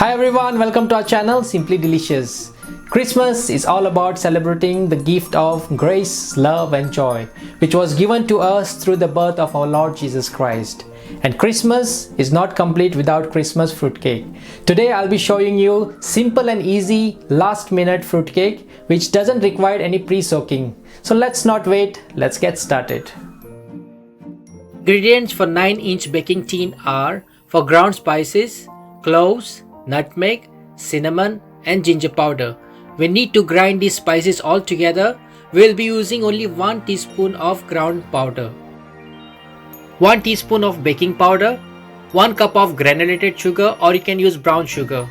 Hi everyone, welcome to our channel Simply Delicious. Christmas is all about celebrating the gift of grace, love and joy which was given to us through the birth of our Lord Jesus Christ. And Christmas is not complete without Christmas fruitcake. Today I'll be showing you simple and easy last minute fruitcake which doesn't require any pre-soaking. So let's not wait, let's get started. Ingredients for 9-inch baking tin are for ground spices, cloves, nutmeg, cinnamon and ginger powder. We need to grind these spices all together. We'll be using only 1 teaspoon of ground powder, 1 teaspoon of baking powder, 1 cup of granulated sugar or you can use brown sugar,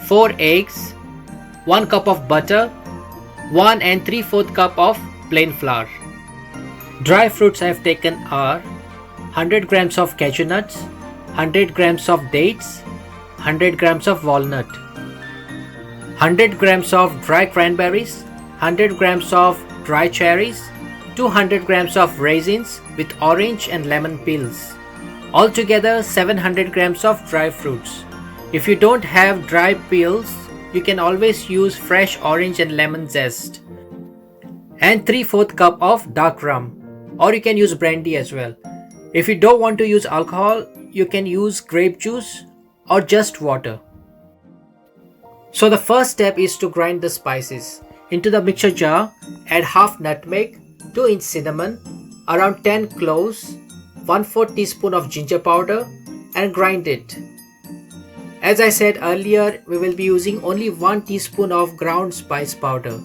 4 eggs, 1 cup of butter, 1 3/4 cup of plain flour. Dry fruits I have taken are 100 grams of cashew nuts, 100 grams of dates, 100 grams of walnut, 100 grams of dry cranberries, 100 grams of dry cherries, 200 grams of raisins with orange and lemon peels. Altogether 700 grams of dry fruits. If you don't have dry peels, you can always use fresh orange and lemon zest. And 3/4 cup of dark rum, or you can use brandy as well. If you don't want to use alcohol, you can use grape juice or just water. So the first step is to grind the spices. Into the mixer jar, add half nutmeg, 2-inch cinnamon, around 10 cloves, 1/4 teaspoon of ginger powder and grind it. As I said earlier, we will be using only 1 teaspoon of ground spice powder.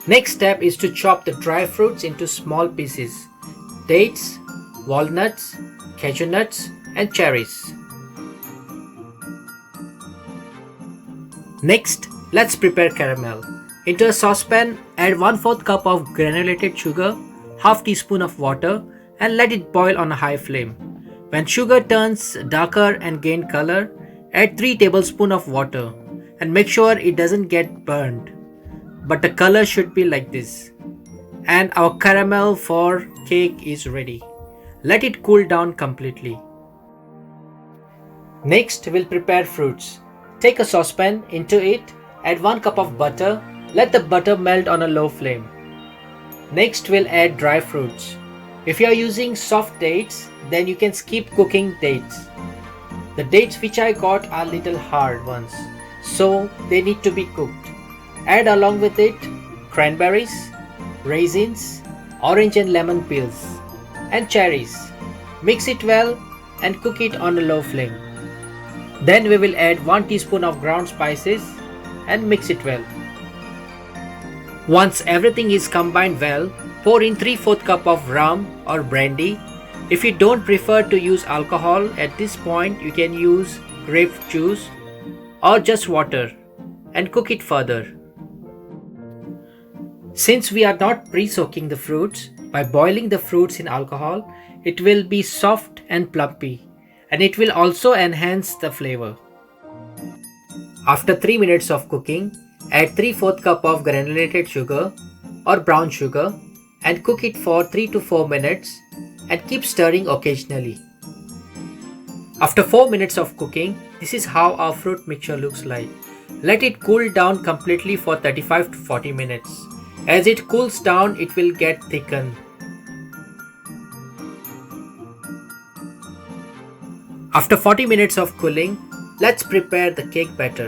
Next step is to chop the dry fruits into small pieces. Dates, walnuts, cashew nuts and cherries. Next, let's prepare caramel. Into a saucepan, add 1/4 cup of granulated sugar, half teaspoon of water and let it boil on a high flame. When sugar turns darker and gain color, add 3 tablespoons of water and make sure it doesn't get burned. But the color should be like this. And our caramel for cake is ready. Let it cool down completely. Next, we'll prepare fruits. Take a saucepan, into it, add 1 cup of butter, let the butter melt on a low flame. Next, we'll add dry fruits. If you are using soft dates, then you can skip cooking dates. The dates which I got are little hard ones, so they need to be cooked. Add along with it cranberries, raisins, orange and lemon peels, and cherries. Mix it well and cook it on a low flame. Then we will add 1 teaspoon of ground spices and mix it well. Once everything is combined well, pour in 3/4 cup of rum or brandy. If you don't prefer to use alcohol at this point, you can use grape juice or just water and cook it further. Since we are not pre-soaking the fruits, by boiling the fruits in alcohol, it will be soft and plumpy. And it will also enhance the flavor. After 3 minutes of cooking, add 3/4 cup of granulated sugar or brown sugar and cook it for 3 to 4 minutes and keep stirring occasionally. After 4 minutes of cooking, this is how our fruit mixture looks like. Let it cool down completely for 35 to 40 minutes. As it cools down, it will get thickened. After 40 minutes of cooling, let's prepare the cake batter.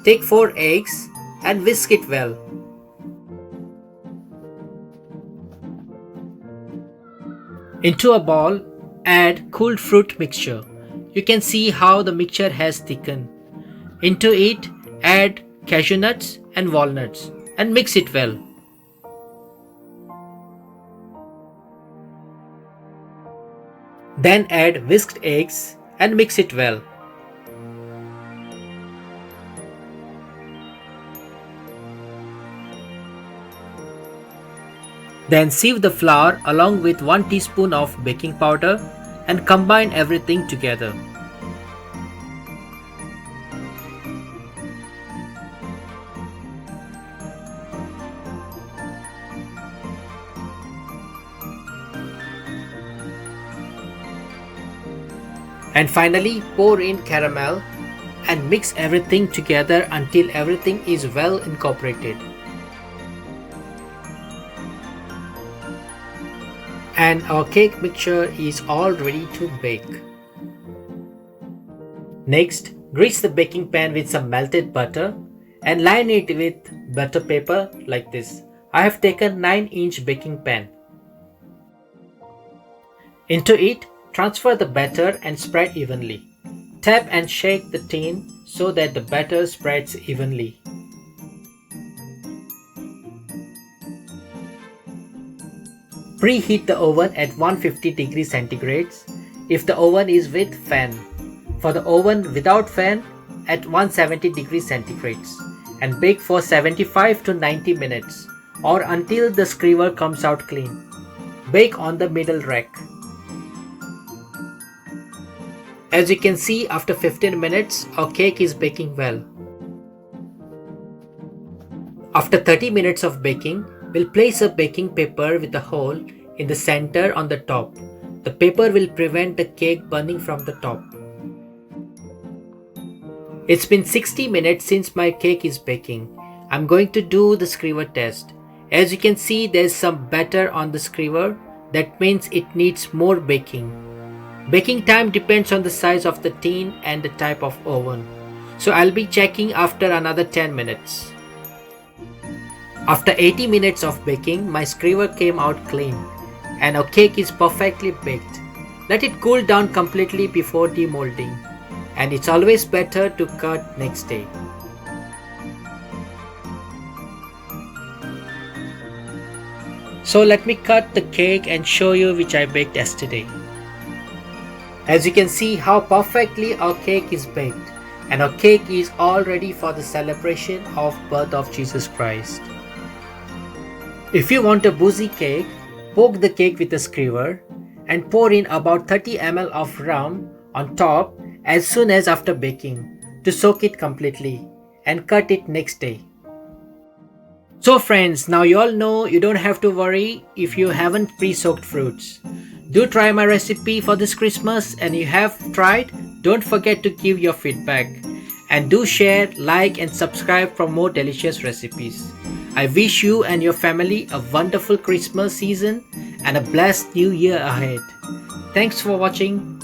Take 4 eggs and whisk it well. Into a bowl, add cooled fruit mixture. You can see how the mixture has thickened. Into it, add cashew nuts and walnuts and mix it well. Then add whisked eggs and mix it well. Then sieve the flour along with 1 teaspoon of baking powder and combine everything together. And finally, pour in caramel and mix everything together until everything is well incorporated. And our cake mixture is all ready to bake. Next, grease the baking pan with some melted butter and line it with butter paper like this. I have taken 9-inch baking pan. Into it, transfer the batter and spread evenly. Tap and shake the tin so that the batter spreads evenly. Preheat the oven at 150 degrees centigrade if the oven is with fan. For the oven without fan, at 170 degrees centigrade, and bake for 75 to 90 minutes or until the skewer comes out clean. Bake on the middle rack. As you can see, after 15 minutes, our cake is baking well. After 30 minutes of baking, we'll place a baking paper with a hole in the center on the top. The paper will prevent the cake burning from the top. It's been 60 minutes since my cake is baking. I'm going to do the skewer test. As you can see, there's some batter on the skewer. That means it needs more baking. Baking time depends on the size of the tin and the type of oven. So I'll be checking after another 10 minutes. After 80 minutes of baking, my skewer came out clean and our cake is perfectly baked. Let it cool down completely before demolding. And it's always better to cut next day. So let me cut the cake and show you which I baked yesterday. As you can see how perfectly our cake is baked, and our cake is all ready for the celebration of birth of Jesus Christ. If you want a boozy cake, poke the cake with a skewer and pour in about 30 ml of rum on top as soon as after baking to soak it completely and cut it next day. So friends, now you all know you don't have to worry if you haven't pre-soaked fruits. Do try my recipe for this Christmas, and if you have tried, don't forget to give your feedback. And do share, like and subscribe for more delicious recipes. I wish you and your family a wonderful Christmas season and a blessed new year ahead. Thanks for watching.